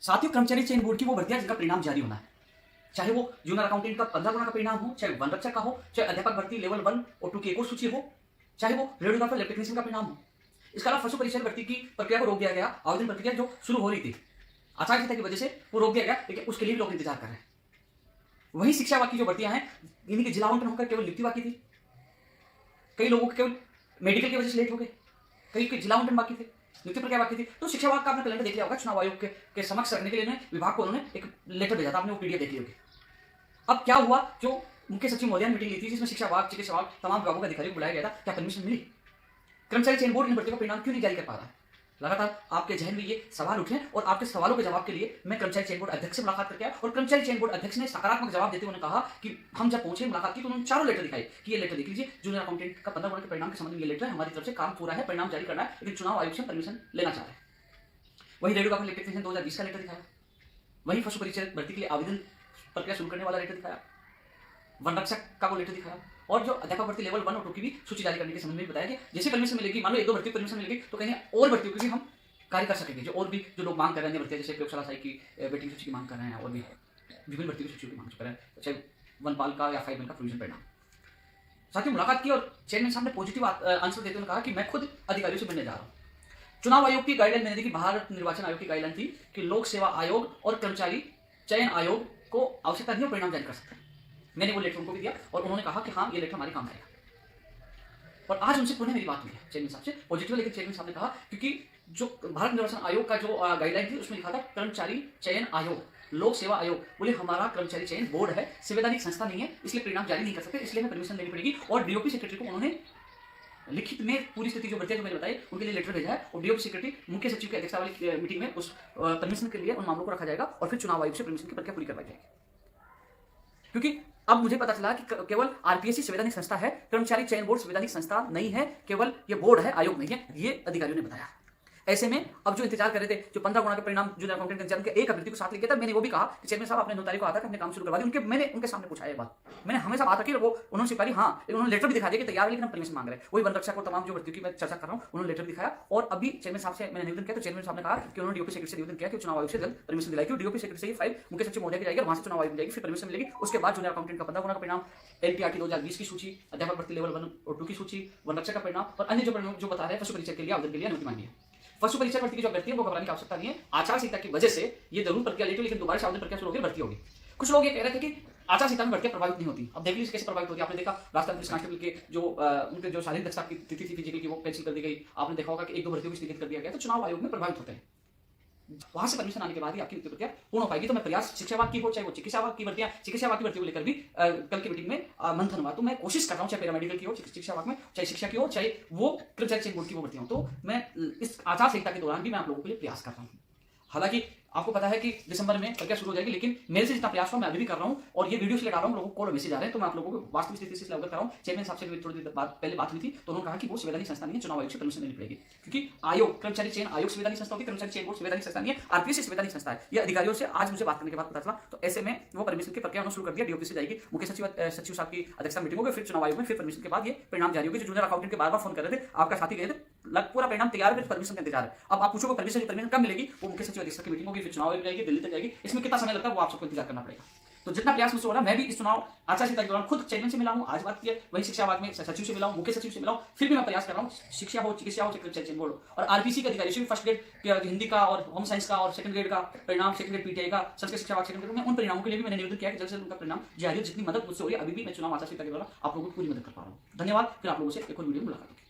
साथियों, कर्मचारी चयन बोर्ड की वो भर्तियां जिनका परिणाम जारी होना है, चाहे वो जूनियर अकाउंटेंट का 15 गुना का परिणाम हो, चाहे वन रक्षक का हो, चाहे अध्यापक भर्ती लेवल 1 और 2 की एक और सूची हो, चाहे वो रेडियोग्राफर लैब टेक्नीशियन का परिणाम हो। इसके अलावा पशु परिचय भर्ती की प्रक्रिया को रोक दिया गया। आवेदन प्रक्रिया जो शुरू हो रही थी आचार संहिता की वजह से वो रोक दिया गया, लेकिन उसके लिए भी लोग इंतजार कर रहे हैं। वही शिक्षा विभाग की जो भर्तियां हैं, इन्हीं के जिला आवंटन होकर केवल नियुक्ति बाकी थी। कई लोगों के केवल मेडिकल की वजह से लेट हो गए, कई के जिला आवंटन बाकी थे, नियुक्ति प्रक्रिया बाकी थी। तो शिक्षा विभाग का आपने कैलेंडर देख लिया होगा, चुनाव आयोग के समक्ष रखने के लिए विभाग को उन्होंने एक लेटर भेजा था, आपने वो पीडीएफ देखी होगी। अब क्या हुआ, जो मुख्य सचिव महोदय ने मीटिंग ली थी जिसमें शिक्षा विभाग, चिकित्सा विभाग, तमाम विभागों के अधिकारियों को बुलाया गया था, क्या परमिशन मिली? कर्मचारी चयन बोर्ड इन भर्तियों का परिणाम क्यों नहीं जारी कर पा रहा है? लगातार आपके जहन में ये सवाल उठे और आपके सवालों के जवाब के लिए मैं कर्मचारी चयन बोर्ड अध्यक्ष से मुलाकात करके आया और कर्मचारी चयन बोर्ड अध्यक्ष ने सकारात्मक जवाब देते हुए कहा कि हम जब पहुंचे मुलाकात की तो उन्होंने चारों लेटर दिखाए कि ये लेटर देख लीजिए, जूनियर अकाउंटेंट का 15 गुना के परिणाम के संबंध में ये लेटर है, हमारी तरफ से काम पूरा है, परिणाम जारी करना है, लेकिन चुनाव आयोग से परमिशन लेना चाह रहे हैं। वही रेडियोग्राफर लैब टेक्नीशियन 2020 का लेटर दिखाया, वही पशु परिचय भर्ती के लिए आवेदन प्रक्रिया शुरू करने वाला लेटर दिखाया, वन रक्षक का वो लेटर दिखाया, और जो अध्यापक भर्ती लेवल 1 और 2 की भी सूची जारी करने के संबंध में बताया कि जैसे परमिशन मिलेगी, मान लो 1-2 भर्ती परमिशन मिलेगी तो कहीं और भर्तियों की भी हम कार्य कर सकेंगे। जो और भी जो लोग मांग कर रहे हैं भर्तियां, जैसे प्रयोगशाला सहायक की वेटिंग सूची की मांग कर रहे हैं और भी विभिन्न भर्तियों की सूची की मांग कर रहे हैं, चाहे वनपाल का या फायरमैन का प्रोविजन परिणाम। साथ ही मुलाकात की और चेयरमैन साहब ने पॉजिटिव आंसर देते हुए कहा कि मैं खुद अधिकारियों से मिलने जा रहा हूँ। चुनाव आयोग की गाइडलाइन मैंने देखी, भारत निर्वाचन आयोग की गाइडलाइन थी कि लोक सेवा आयोग और कर्मचारी चयन आयोग को आवश्यकता नहीं हो परिणाम जारी कर सकते हैं। मैंने वो लेटर उनको भी दिया और उन्होंने कहा कि हाँ, ये लेटर हमारे काम आएगा। और आज उनसे पुनः मेरी बात हुई है चेयरमैन साहब से पॉजिटिव, लेकिन चेयरमैन साहब ने कहा क्योंकि जो भारत निर्वाचन आयोग का जो गाइडलाइन थी उसमें लिखा था कर्मचारी चयन आयोग, लोक सेवा आयोग, बोले हमारा कर्मचारी चयन बोर्ड है, संवैधानिक संस्था नहीं है, इसलिए परिणाम जारी नहीं कर सकते, इसलिए हमें परमिशन लेनी पड़ेगी। और डीओपी सेक्रेटरी को उन्होंने लिखित में पूरी स्थिति जो भर्तियां जो मैंने बताई उनके लिए लेटर भेजा है और डीओपी सेक्रेटरी मुख्य सचिव की अध्यक्षता वाली मीटिंग में उस परमिशन के लिए उन मामलों को रखा जाएगा और फिर चुनाव आयोग से परमिशन की प्रक्रिया पूरी करवाई जाएगी। क्योंकि अब मुझे पता चला कि केवल आरपीएससी संवैधानिक संस्था है, कर्मचारी चयन बोर्ड संवैधानिक संस्था नहीं है, केवल ये बोर्ड है, आयोग नहीं है, ये अधिकारियों ने बताया। ऐसे में अब जो इंतजार कर रहे थे, जो 15 गुना के परिणाम जूनियर अकाउंटेंट एग्जाम के एक अभ्यर्थी को साथ लेके था, मैंने वो भी कहा कि चेयरमैन साहब आपने 9 तारीख को आता है अपने काम शुरू करवा दी। मैंने उनके सामने पूछा ये बात, मैंने हमेशा बात रखी, वो उन्होंने स्वीकारी, हाँ, उन्होंने लेटर भी दिखा दिया कि तैयार है लेकिन हम परमिशन मांग रहे हैं। वही वन रक्षक और तमाम जो भर्तियों की मैं चर्चा कर रहा हूँ उन्होंने लेटर दिखाया और अभी चेयरमैन साहब से मैंने निवेदन किया तो चेयरमैन साहब ने कहा कि उन्होंने डीओपी सेक्रेटरी से निवेदन किया कि चुनाव आयोग से जल्द परमिशन दिलाई, क्योंकि डीओपी सेक्रेटरी से ये फाइल मुख्य सचिव महोदय की जाएगी, वहां से चुनाव आयोग जाएगी, फिर परमिशन मिलेगी। उसके बाद जूनियर अकाउंटेंट का 15 गुना का परिणाम, एलटीआरटी 2020 की सूची, अध्यापक भर्ती लेवल 1 और 2 की सूची, वन रक्षक का परिणाम और अन्य जो बता रहे हैं पशु परिचय के लिए आवेदन के लिए अनुमति मांगी है। पशु परिचय भर्ती की जो अभ्यर्थी है वो घबराने की आवश्यकता नहीं है, आचार संहिता की वजह से ये जरूर प्रक्रिया लेट हुई, लेकिन दोबारा से आवेदन प्रक्रिया शुरू होगी, भर्ती होगी। कुछ लोग ये कह रहे थे कि आचार संहिता में भर्तियां प्रभावित नहीं होती, अब देख लीजिए कैसे प्रभावित होती है। आपने देखा राजस्थान पुलिस कांस्टेबल के जो उनके जो शारीरिक दक्षता की तिथि थी फिजिकल की वो कैंसिल कर दी गई। आपने देखा होगा कि 1-2 भर्तियों को स्थगित कर दिया गया, तो चुनाव आयोग में प्रभावित होते हैं। वहां से परमिशन आने के बाद ही आपकी प्रक्रिया पूर्ण हो पाएगी। तो मैं प्रयास शिक्षा विभाग की हो चाहे वो चिकित्सा विभाग की भर्तियां, चिकित्सा विभाग की भर्तियों को लेकर भी कल की मीटिंग में मंथन हुआ, तो मैं कोशिश कर रहा हूं चाहे पैरामेडिकल की हो चिकित्सा विभाग में, चाहे शिक्षा की हो, चाहे वो कर्मचारी चयन बोर्ड की वो भर्तियां हो, तो मैं इस आचार संहिता के दौरान भी मैं आप लोगों के लिए प्रयास कर रहा हूँ। हालांकि आपको पता है कि दिसंबर में प्रक्रिया शुरू हो जाएगी, लेकिन मेरे से जितना प्रयास हुआ मैं अभी भी कर रहा हूं और ये वीडियो इसलिए डाल रहा हूं, लोगों को कॉल मैसेज आ रहे हैं, तो मैं आप लोगों को वास्तविक स्थिति से अवगत कर रहा हूं। चेयरमैन साहब से थोड़ी देर पहले बात हुई थी तो उन्होंने कहा कि वो संवैधानिक संस्था नहीं है, चुनाव आयोग से परमिशन लेनी पड़ेगी, क्योंकि आयोग कर्मचारी चयन आयोग संवैधानिक संस्था होती है, कर्मचारी चयन बोर्ड संवैधानिक संस्था नहीं है, आरपीएससी संवैधानिक संस्था है। ये अधिकारियों से आज मुझे बात करने के बाद पता चला, तो ऐसे में वो परमिशन की प्रक्रिया शुरू कर दिया, डीओपी से जाएगी, मुख्य सचिव साहब की अध्यक्षता मीटिंग होगी, फिर चुनाव आयोग में, फिर परमिशन के बाद ये परिणाम जारी होगी। जो जूनियर अकाउंटेंट के बार-बार फोन कर रहे थे, आपका साथी गए थे, पूरा परिणाम तैयार है, परमिशन का इंतजार है। अब आप पूछोगे परमिशन कब मिलेगी, वो मुख्य सचिव अध्यक्षता की मीटिंग होगी, फिर चुनाव आयोग जाएगी, दिल्ली तक जाएगी, इसमें कितना समय लगता है वो आप सबको इंतजार करना पड़ेगा। तो जितना प्रयास मुझसे हो रहा है, मैं भी इस चुनाव आचार संहिता के दौरान खुद चेयरमैन से मिला हूं, आज बात की है, वही शिक्षा विभाग में सचिव से मिला हूं, मुख्य सचिव से मिला हूं, फिर भी मैं प्रयास कर रहा हूं शिक्षा हो, चिकित्सा हो, चयन बोर्ड और आरपीसी के अधिकारी से भी फर्स्ट ग्रेड हिंदी का और होम साइंस का और सेकंड ग्रेड का परिणाम, सेकंड ग्रेड पीटीआई का, संस्कृत शिक्षा विभाग सेकंड ग्रेड में, उन परिणामों के लिए भी मैंने निवेदन किया कि जल्द से जल्द उनका परिणाम जारी हो। जितनी मदद मुझसे हो रही है अभी भी मैं चुनाव आचार संहिता के दौरान आप लोगों को पूरी मदद कर पा रहा हूं। धन्यवाद, फिर आप लोगों से एक और वीडियो में मुलाकात होगी।